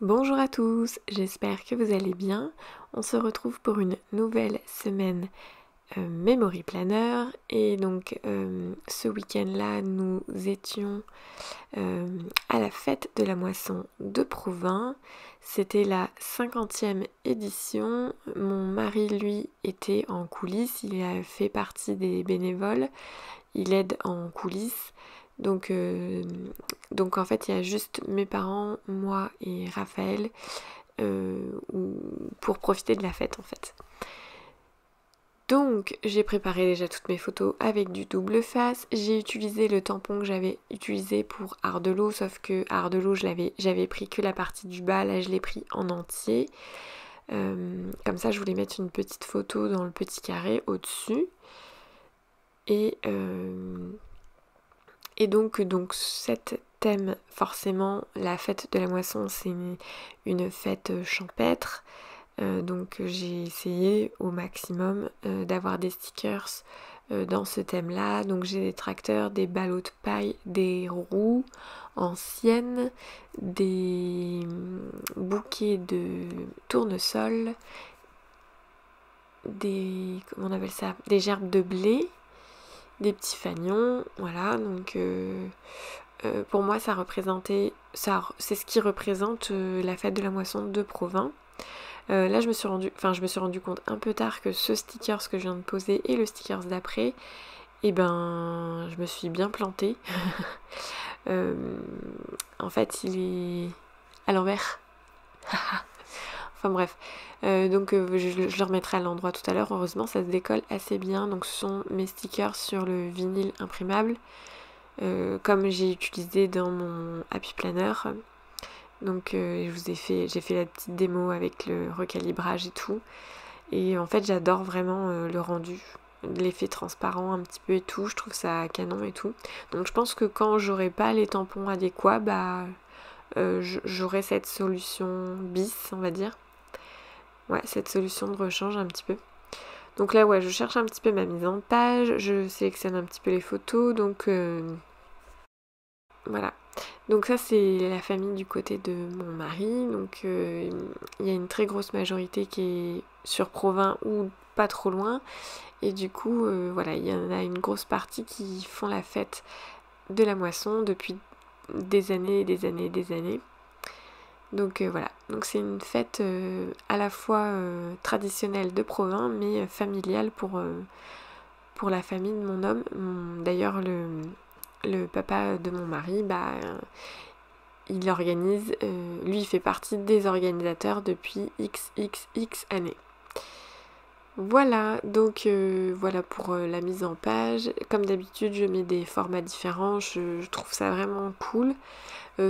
Bonjour à tous, j'espère que vous allez bien. On se retrouve pour une nouvelle semaine Memory Planner et donc ce week-end-là nous étions à la fête de la moisson de Provins. C'était la 50e édition. Mon mari lui était en coulisses, il a fait partie des bénévoles, il aide en coulisses. Donc en fait il y a juste mes parents, moi et Raphaël pour profiter de la fête en fait. Donc j'ai préparé déjà toutes mes photos avec du double face. J'ai utilisé le tampon que j'avais utilisé pour Art de l'eau, sauf que Art de l'eau j'avais pris que la partie du bas, là je l'ai pris en entier. Comme ça je voulais mettre une petite photo dans le petit carré au-dessus. Et donc cet thème, forcément, la fête de la moisson, c'est une fête champêtre. Donc j'ai essayé au maximum d'avoir des stickers dans ce thème-là. Donc j'ai des tracteurs, des ballots de paille, des roues anciennes, des bouquets de tournesol, comment on appelle ça, des gerbes de blé, des petits fanions, voilà. Donc pour moi ça représentait ça, c'est ce qui représente la fête de la moisson de Provins. Là je me suis rendu compte un peu tard que ce stickers que je viens de poser et le stickers d'après, et ben je me suis bien plantée. En fait il est à l'envers. Enfin bref, je le remettrai à l'endroit tout à l'heure. Heureusement ça se décolle assez bien. Donc ce sont mes stickers sur le vinyle imprimable, comme j'ai utilisé dans mon Happy Planner. Donc j'ai fait la petite démo avec le recalibrage et tout. Et en fait j'adore vraiment le rendu, l'effet transparent un petit peu et tout. Je trouve ça canon et tout. Donc je pense que quand j'aurai pas les tampons adéquats, j'aurai cette solution bis, on va dire. Ouais, cette solution de rechange un petit peu. Donc là, ouais, je cherche un petit peu ma mise en page, je sélectionne un petit peu les photos, donc voilà. Donc ça, c'est la famille du côté de mon mari. Donc il y a une très grosse majorité qui est sur Provins ou pas trop loin. Et du coup, voilà, il y en a une grosse partie qui font la fête de la moisson depuis des années et des années et des années. Donc voilà, donc c'est une fête à la fois traditionnelle de Provins, mais familiale pour la famille de mon homme. D'ailleurs, le papa de mon mari, il organise, lui il fait partie des organisateurs depuis XXX années. Voilà, donc voilà pour la mise en page. Comme d'habitude, je mets des formats différents, je trouve ça vraiment cool.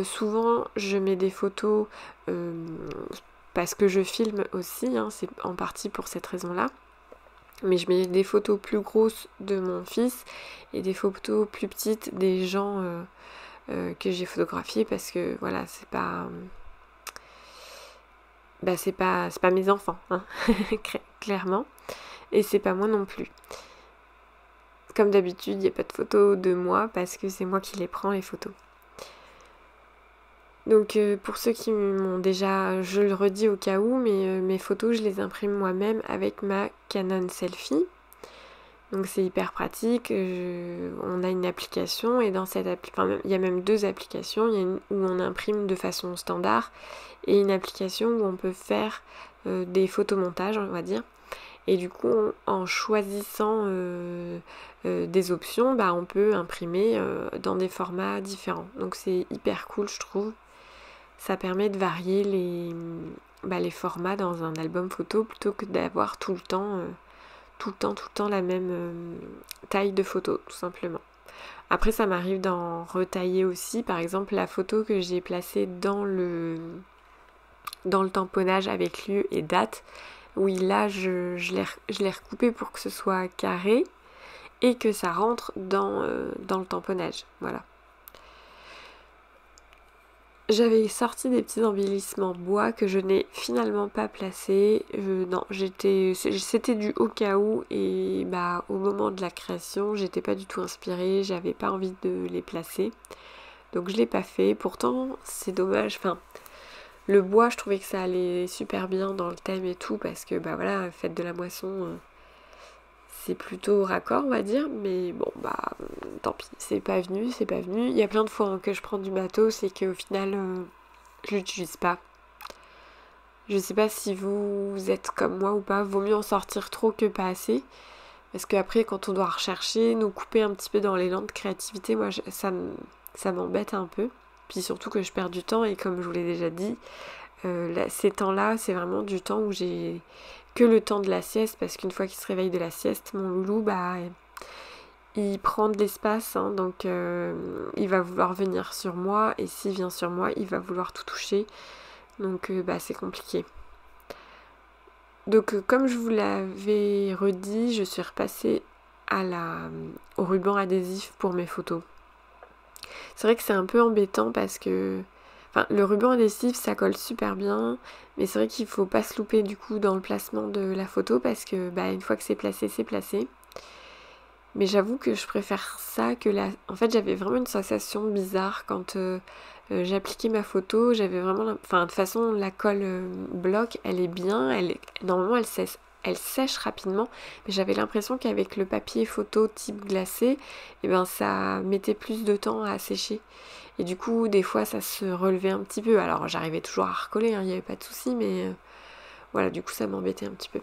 Souvent, je mets des photos parce que je filme aussi, hein, c'est en partie pour cette raison-là. Mais je mets des photos plus grosses de mon fils et des photos plus petites des gens que j'ai photographiés parce que voilà, c'est pas mes enfants, hein, clairement. Et c'est pas moi non plus. Comme d'habitude, il n'y a pas de photos de moi parce que c'est moi qui les prends les photos. Donc pour ceux qui m'ont déjà, je le redis au cas où, mais mes photos je les imprime moi-même avec ma Canon Selfie. Donc c'est hyper pratique, on a une application et dans cette application, il y a même deux applications, il y a une où on imprime de façon standard et une application où on peut faire des photomontages, on va dire. Et du coup, en choisissant des options, on peut imprimer dans des formats différents. Donc c'est hyper cool, je trouve. Ça permet de varier les formats dans un album photo plutôt que d'avoir tout le temps la même taille de photo, tout simplement. Après, ça m'arrive d'en retailler aussi. Par exemple, la photo que j'ai placée dans le tamponnage avec lieu et date, oui, là, je l'ai recoupé pour que ce soit carré et que ça rentre dans le tamponnage. Voilà. J'avais sorti des petits embellissements bois que je n'ai finalement pas placés. Non, c'était du au cas où et au moment de la création, j'étais pas du tout inspirée, j'avais pas envie de les placer. Donc je l'ai pas fait. Pourtant, c'est dommage. Enfin, Le bois, je trouvais que ça allait super bien dans le thème et tout, parce que bah voilà, fête de la moisson, c'est plutôt raccord on va dire, mais bon bah tant pis, c'est pas venu, c'est pas venu. Il y a plein de fois que je prends du matos et qu'au final je l'utilise pas. Je sais pas si vous êtes comme moi ou pas, vaut mieux en sortir trop que pas assez. Parce qu'après quand on doit rechercher, nous couper un petit peu dans l'élan de créativité, moi ça m'embête un peu. Puis surtout que je perds du temps et comme je vous l'ai déjà dit, ces temps-là c'est vraiment du temps où j'ai que le temps de la sieste, parce qu'une fois qu'il se réveille de la sieste, mon loulou, bah, il prend de l'espace, hein, donc il va vouloir venir sur moi, et s'il vient sur moi, il va vouloir tout toucher, donc bah, c'est compliqué. Donc comme je vous l'avais redit, je suis repassée au ruban adhésif pour mes photos. C'est vrai que c'est un peu embêtant parce que le ruban adhésif ça colle super bien, mais c'est vrai qu'il faut pas se louper du coup dans le placement de la photo parce que bah, une fois que c'est placé, c'est placé. Mais j'avoue que je préfère ça que la... En fait j'avais vraiment une sensation bizarre quand j'appliquais ma photo, j'avais vraiment... de toute façon la colle bloc elle est bien, normalement elle sèche rapidement, mais j'avais l'impression qu'avec le papier photo type glacé, et ben ça mettait plus de temps à sécher. Et du coup, des fois, ça se relevait un petit peu. Alors, j'arrivais toujours à recoller, il n'y avait pas de souci, mais voilà, du coup, ça m'embêtait un petit peu.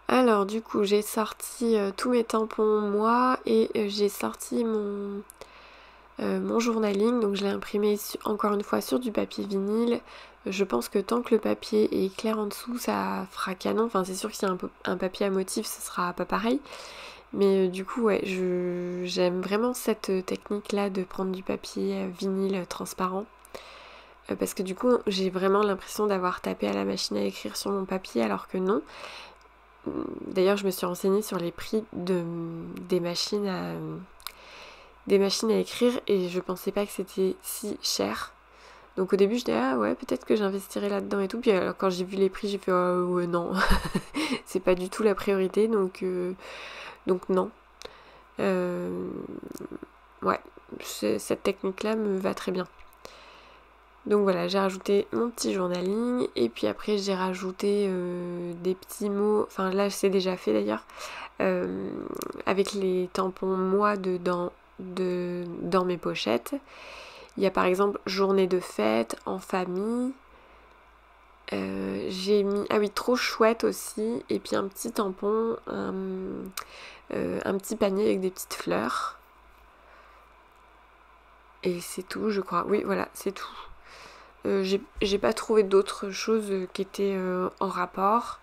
Alors, du coup, j'ai sorti tous mes tampons, moi, et j'ai sorti mon journaling. Donc, je l'ai imprimé encore une fois sur du papier vinyle. Je pense que tant que le papier est clair en dessous, ça fera canon. Enfin, c'est sûr que si un papier à motif, ce sera pas pareil. Mais du coup, ouais, j'aime vraiment cette technique là de prendre du papier vinyle transparent. Parce que du coup, j'ai vraiment l'impression d'avoir tapé à la machine à écrire sur mon papier, alors que non. D'ailleurs, je me suis renseignée sur les prix des machines à écrire et je pensais pas que c'était si cher. Donc au début, je disais, ah ouais, peut-être que j'investirais là-dedans et tout. Puis alors, quand j'ai vu les prix, j'ai fait, ouais, non, c'est pas du tout la priorité, donc non. Ouais, cette technique-là me va très bien. Donc voilà, j'ai rajouté mon petit journaling et puis après j'ai rajouté des petits mots, enfin là c'est déjà fait d'ailleurs, avec les tampons moi dans mes pochettes. Il y a par exemple journée de fête, en famille. J'ai mis, ah oui, trop chouette aussi, et puis un petit tampon, un petit panier avec des petites fleurs. Et c'est tout, je crois. Oui, voilà, c'est tout. J'ai pas trouvé d'autres choses qui étaient en rapport.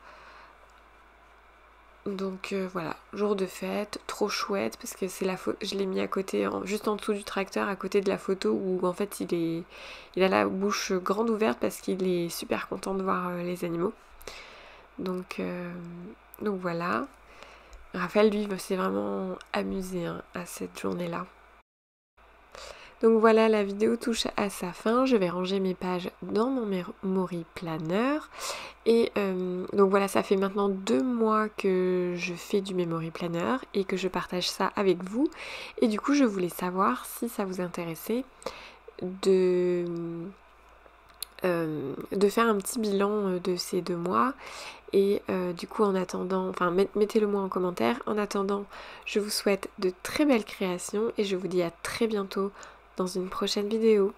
Donc voilà, jour de fête, trop chouette parce que c'est je l'ai mis à côté, juste en dessous du tracteur, à côté de la photo où en fait il a la bouche grande ouverte parce qu'il est super content de voir les animaux. Donc voilà. Raphaël lui s'est vraiment amusé à cette journée-là. Donc voilà, la vidéo touche à sa fin. Je vais ranger mes pages dans mon memory planner. Et donc voilà, ça fait maintenant 2 mois que je fais du memory planner et que je partage ça avec vous. Et du coup, je voulais savoir si ça vous intéressait de faire un petit bilan de ces 2 mois. Et du coup, en attendant, enfin mettez-le moi en commentaire. En attendant, je vous souhaite de très belles créations et je vous dis à très bientôt dans une prochaine vidéo.